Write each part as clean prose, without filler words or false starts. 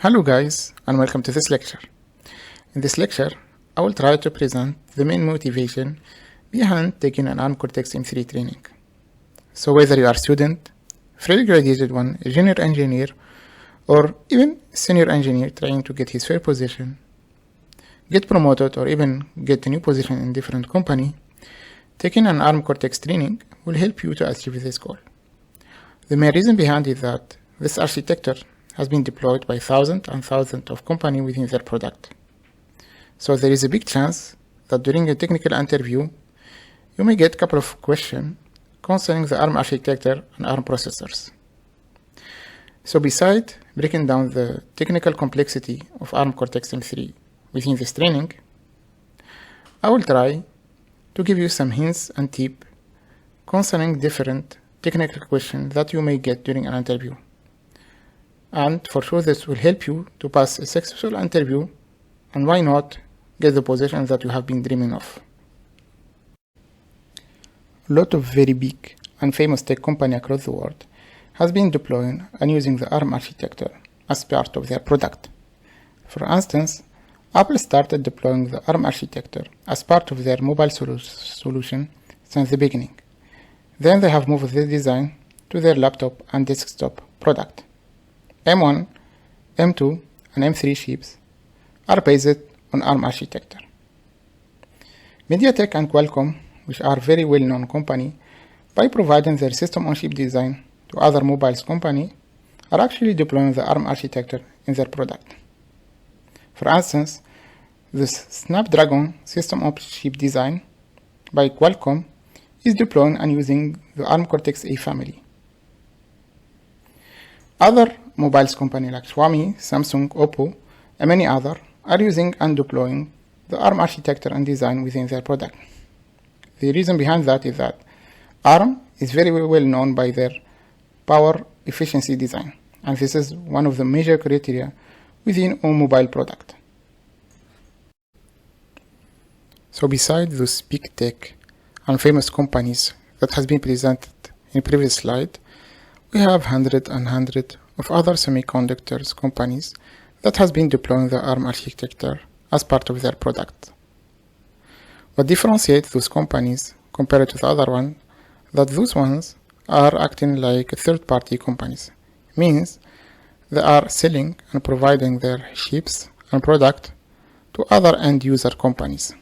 Hello guys, and welcome to this lecture. In this lecture, I will try to present the main motivation behind taking an ARM Cortex-M3 training. So whether you are a student, freshly graduated one, a junior engineer, or even senior engineer trying to get his fair position, get promoted, or even get a new position in different company, taking an ARM Cortex training will help you to achieve this goal. The main reason behind it is that this architecture has been deployed by thousands and thousands of companies within their product. So there is a big chance that during a technical interview, you may get a couple of questions concerning the ARM architecture and ARM processors. So besides breaking down the technical complexity of ARM Cortex-M3 within this training, I will try to give you some hints and tips concerning different technical questions that you may get during an interview. And for sure this will help you to pass a successful interview, and why not get the position that you have been dreaming of. A lot of very big and famous tech companies across the world has been deploying and using the ARM architecture as part of their product. For instance, Apple started deploying the ARM architecture as part of their mobile solution since the beginning. Then they have moved the design to their laptop and desktop product. M1, M2, and M3 chips are based on ARM architecture. MediaTek and Qualcomm, which are very well-known companies, by providing their system-on-chip design to other mobiles companies, are actually deploying the ARM architecture in their product. For instance, this Snapdragon system-on-chip design by Qualcomm is deploying and using the ARM Cortex-A family. Other mobiles companies like Xiaomi, Samsung, Oppo, and many others are using and deploying the ARM architecture and design within their product. The reason behind that is that ARM is very well known by their power efficiency design, and this is one of the major criteria within a mobile product. So besides those big tech and famous companies that has been presented in previous slide, we have hundreds and hundreds of other semiconductors companies that has been deploying the ARM architecture as part of their product. What differentiates those companies compared to the other one, that those ones are acting like third-party companies, means they are selling and providing their chips and product to other end-user companies.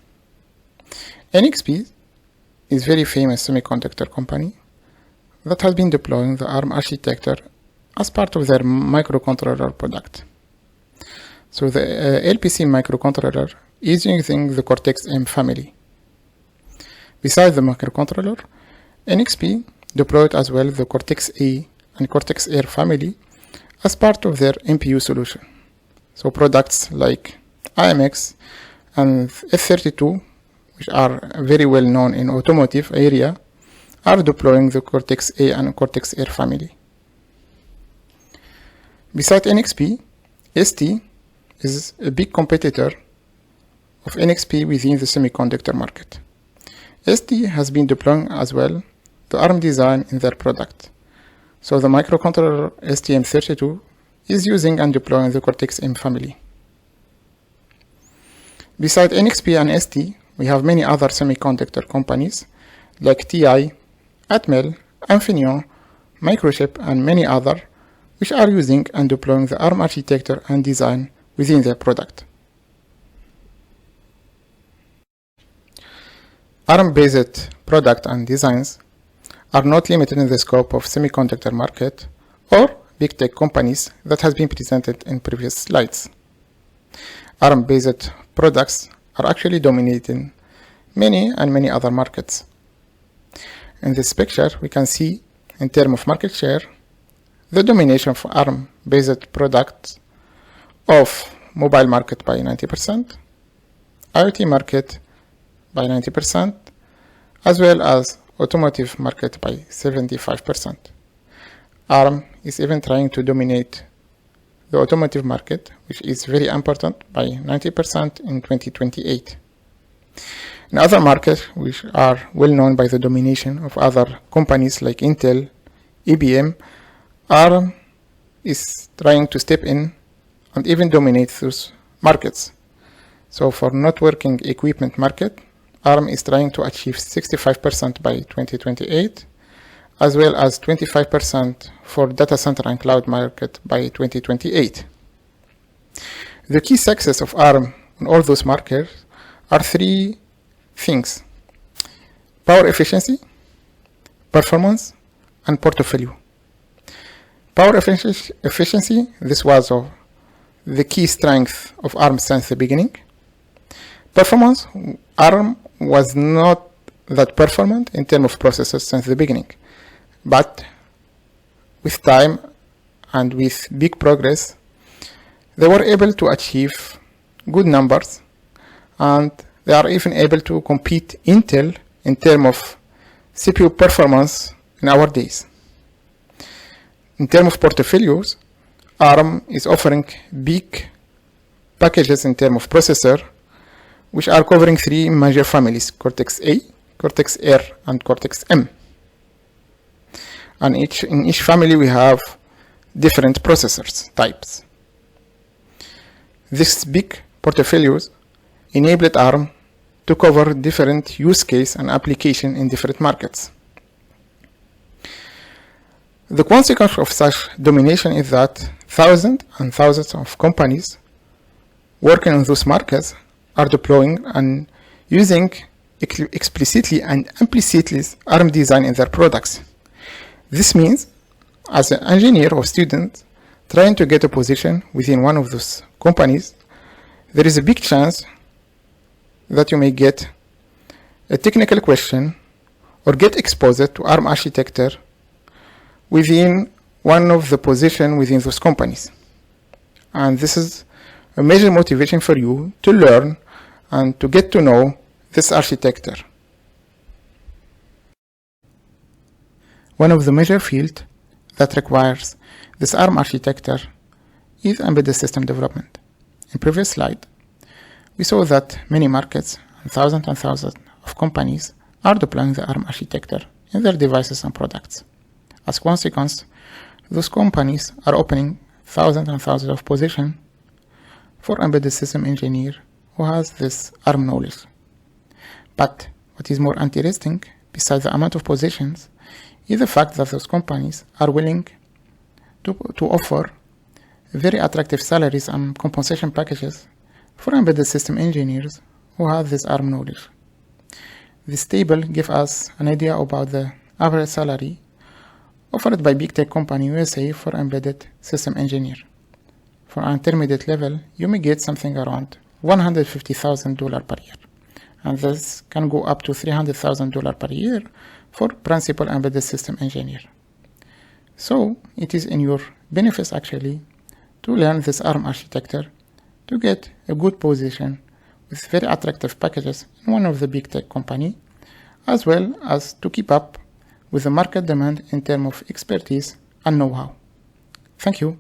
NXP is a very famous semiconductor company that has been deploying the ARM architecture as part of their microcontroller product. So the LPC microcontroller is using the Cortex-M family. Besides the microcontroller, NXP deployed as well the Cortex-A and Cortex-R family as part of their MPU solution. So products like IMX and F32, which are very well known in automotive area, are deploying the Cortex-A and Cortex-R family. Besides NXP, ST is a big competitor of NXP within the semiconductor market. ST has been deploying as well the ARM design in their product. So the microcontroller STM32 is using and deploying the Cortex-M family. Besides NXP and ST, we have many other semiconductor companies like TI, Atmel, Infineon, Microchip, and many others, which are using and deploying the ARM architecture and design within their product. ARM-based product and designs are not limited in the scope of semiconductor market or big tech companies that has been presented in previous slides. ARM-based products are actually dominating many other markets. In this picture, we can see, in terms of market share, the domination of ARM-based products of mobile market by 90%, IoT market by 90%, as well as automotive market by 75%. ARM is even trying to dominate the automotive market, which is very important, by 90% in 2028. In other markets, which are well known by the domination of other companies like Intel, IBM, ARM is trying to step in and even dominate those markets. So for networking equipment market, ARM is trying to achieve 65% by 2028, as well as 25% for data center and cloud market by 2028. The key success of ARM in all those markets are three things: power efficiency, performance, and portfolio. Power efficiency, this was the key strength of ARM since the beginning. Performance, ARM was not that performant in terms of processors since the beginning, but with time and with big progress, they were able to achieve good numbers, and they are even able to compete Intel in terms of CPU performance in our days. In terms of portfolios, ARM is offering big packages in terms of processor, which are covering three major families: Cortex-A, Cortex-R, and Cortex-M. And in each family we have different processors types. These big portfolios enabled ARM to cover different use case and application in different markets. The consequence of such domination is that thousands and thousands of companies working in those markets are deploying and using explicitly and implicitly ARM design in their products. This means, as an engineer or student trying to get a position within one of those companies, there is a big chance that you may get a technical question or get exposed to ARM architecture within one of the positions within those companies. And this is a major motivation for you to learn and to get to know this architecture. One of the major fields that requires this ARM architecture is embedded system development. In previous slide, we saw that many markets and thousands of companies are deploying the ARM architecture in their devices and products. As a consequence, those companies are opening thousands and thousands of positions for embedded system engineer who has this ARM knowledge. But what is more interesting, besides the amount of positions, is the fact that those companies are willing to offer very attractive salaries and compensation packages for embedded system engineers who have this ARM knowledge. This table gives us an idea about the average salary offered by big tech company USA for embedded system engineer. For an intermediate level, you may get something around $150,000 per year, and this can go up to $300,000 per year for principal embedded system engineer. So it is in your benefits actually to learn this ARM architecture to get a good position with very attractive packages in one of the big tech company, as well as to keep up with the market demand in terms of expertise and know-how. Thank you.